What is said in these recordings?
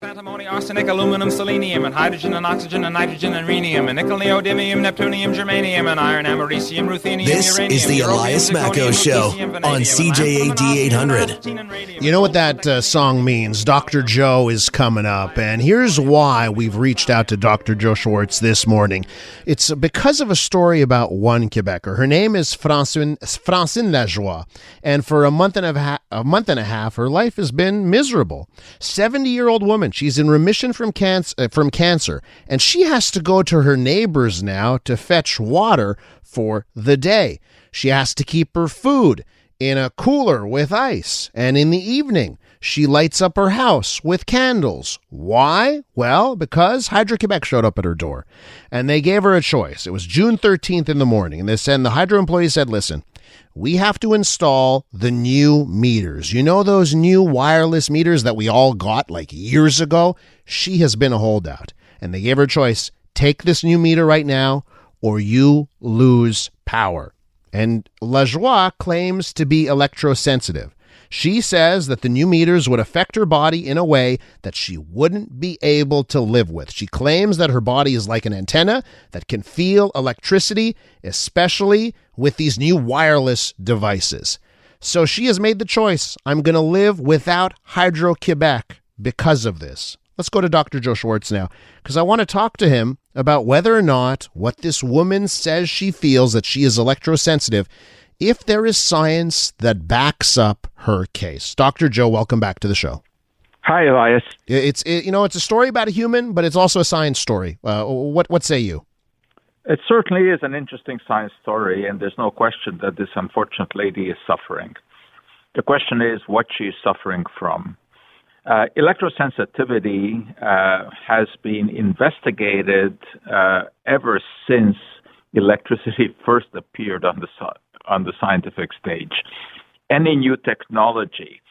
Antimony, arsenic, aluminum, selenium, and hydrogen and oxygen and nitrogen and rhenium, and nickel, neodymium, neptunium, germanium, and iron, americium, ruthenium, this uranium. This is the Elias Macco Show on CJAD 800. You know what that song means. Dr. Joe is coming up, and here's why we've reached out to Dr. Joe Schwarcz this morning. It's because of a story about one Quebecer. Her name is Francine Lajoie, and for a month and a half, her life has been miserable. 70-year-old woman. She's in remission from cancer, and she has to go to her neighbors now to fetch water for the day. She has to keep her food in a cooler with ice, and in the evening, she lights up her house with candles. Why? Well, because Hydro-Quebec showed up at her door, and they gave her a choice. It was June 13th in the morning, and the Hydro employees said, listen, we have to install the new meters. You know those new wireless meters that we all got like years ago? She has been a holdout. And they gave her a choice. Take this new meter right now or you lose power. And Lajoie claims to be electrosensitive. She says that the new meters would affect her body in a way that she wouldn't be able to live with. She claims that her body is like an antenna that can feel electricity, especially with these new wireless devices. So she has made the choice. I'm going to live without Hydro-Quebec because of this. Let's go to Dr. Joe Schwarcz now, because I want to talk to him about whether or not what this woman says she feels, that she is electrosensitive, if there is science that backs up her case. Dr. Joe, welcome back to the show. Hi, Elias. It's a story about a human, but it's also a science story. What say you? It certainly is an interesting science story, and there's no question that this unfortunate lady is suffering. The question is what she is suffering from. Electrosensitivity has been investigated ever since electricity first appeared on the scientific stage. Any new technology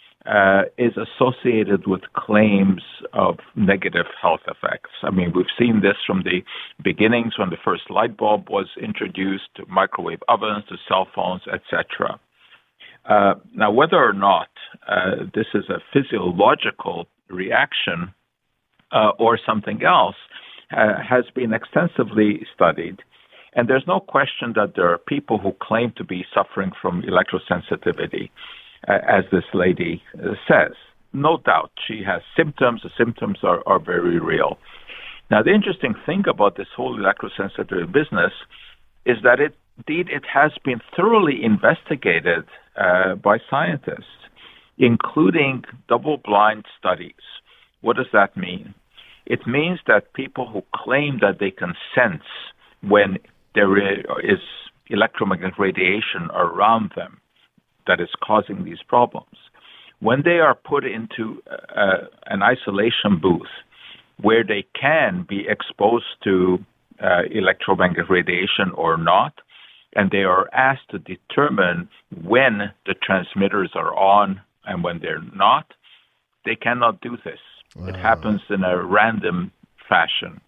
is associated with claims of negative health effects. I mean, we've seen this from the beginnings when the first light bulb was introduced, to microwave ovens, to cell phones, etc. Now, whether or not this is a physiological reaction or something else has been extensively studied. And there's no question that there are people who claim to be suffering from electrosensitivity, as this lady says. No doubt she has symptoms. The symptoms are very real. Now, the interesting thing about this whole electrosensitive business is that it has been thoroughly investigated by scientists, including double-blind studies. What does that mean? It means that people who claim that they can sense when there is electromagnetic radiation around them that is causing these problems, when they are put into an isolation booth where they can be exposed to electromagnetic radiation or not, and they are asked to determine when the transmitters are on and when they're not, they cannot do this. Wow. It happens in a random fashion.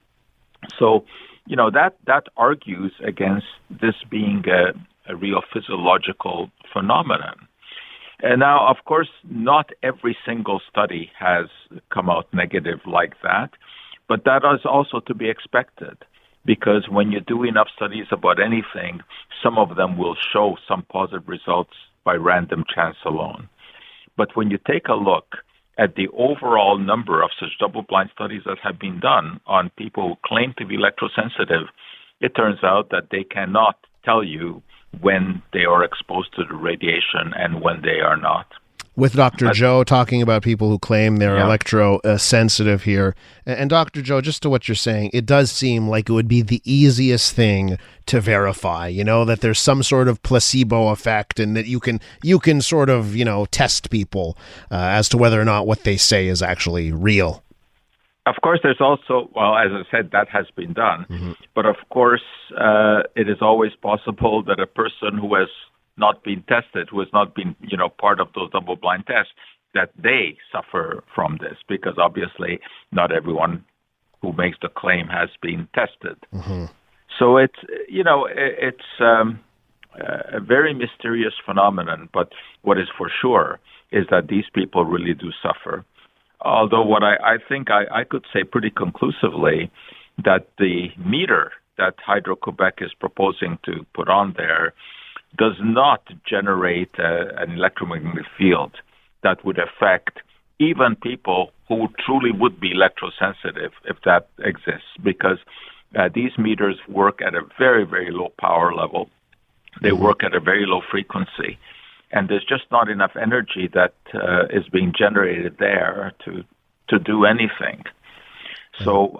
So, that argues against this being a real physiological phenomenon. And now, of course, not every single study has come out negative like that, but that is also to be expected, because when you do enough studies about anything, some of them will show some positive results by random chance alone. But when you take a look at the overall number of such double-blind studies that have been done on people who claim to be electrosensitive, it turns out that they cannot tell you when they are exposed to the radiation and when they are not. With Dr. Joe talking about people who claim they're electro-sensitive here. And Dr. Joe, just to what you're saying, it does seem like it would be the easiest thing to verify, that there's some sort of placebo effect and that you can sort of, test people as to whether or not what they say is actually real. Of course, there's also, as I said, that has been done. Mm-hmm. But of course, it is always possible that a person who has not been tested, who has not been, part of those double-blind tests, that they suffer from this, because obviously not everyone who makes the claim has been tested. Mm-hmm. So it's a very mysterious phenomenon, but what is for sure is that these people really do suffer. Although what I think I could say pretty conclusively that the meter that Hydro-Quebec is proposing to put on there does not generate an electromagnetic field that would affect even people who truly would be electrosensitive if that exists, because these meters work at a very, very low power level. They work at a very low frequency, and there's just not enough energy that is being generated there to do anything. So,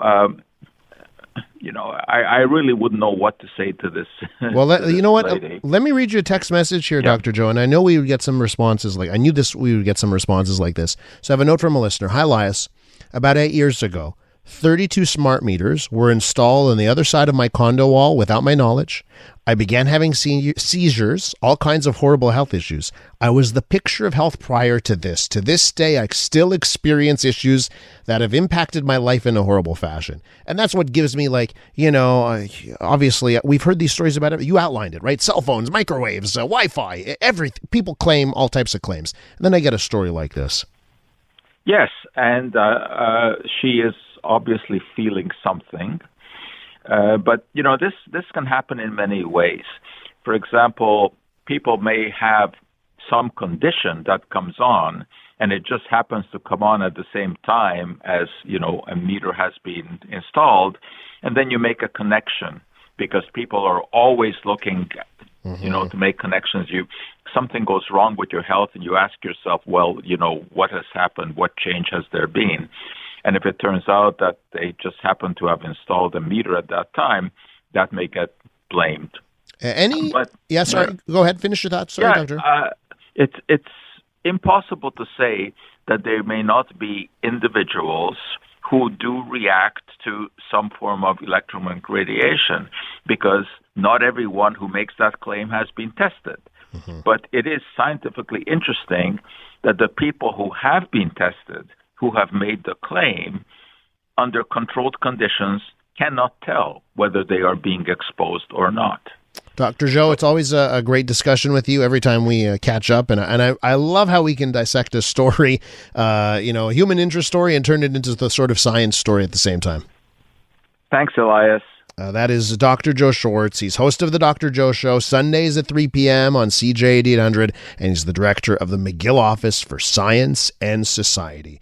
I really wouldn't know what to say to this. Well, you know what? Lady. Let me read you a text message here, Yeah. Dr. Joe, and I know we would get some responses I knew we would get some responses like this. So I have a note from a listener. Hi, Elias. About 8 years ago, 32 smart meters were installed on the other side of my condo wall without my knowledge. I began having seizures, all kinds of horrible health issues. I was the picture of health prior to this. To this day, I still experience issues that have impacted my life in a horrible fashion. And that's what gives me obviously, we've heard these stories about it. You outlined it, right? Cell phones, microwaves, Wi-Fi, everything. People claim all types of claims. And then I get a story like this. Yes, and she is obviously feeling something. But, this can happen in many ways. For example, people may have some condition that comes on, and it just happens to come on at the same time as, a meter has been installed, and then you make a connection because people are always looking, to make connections. Something goes wrong with your health, and you ask yourself, well, what has happened? What change has there been? And if it turns out that they just happen to have installed a meter at that time, that may get blamed. Go ahead, finish your thoughts. Sorry, Doctor. It's impossible to say that there may not be individuals who do react to some form of electromagnetic radiation, because not everyone who makes that claim has been tested. But it is scientifically interesting that the people who have been tested, who have made the claim, under controlled conditions, cannot tell whether they are being exposed or not. Dr. Joe, it's always a great discussion with you every time we catch up, and I love how we can dissect a story, a human interest story, and turn it into the sort of science story at the same time. Thanks, Elias. That is Dr. Joe Schwarcz. He's host of the Dr. Joe Show, Sundays at 3 p.m. on CJAD 800, and he's the director of the McGill Office for Science and Society.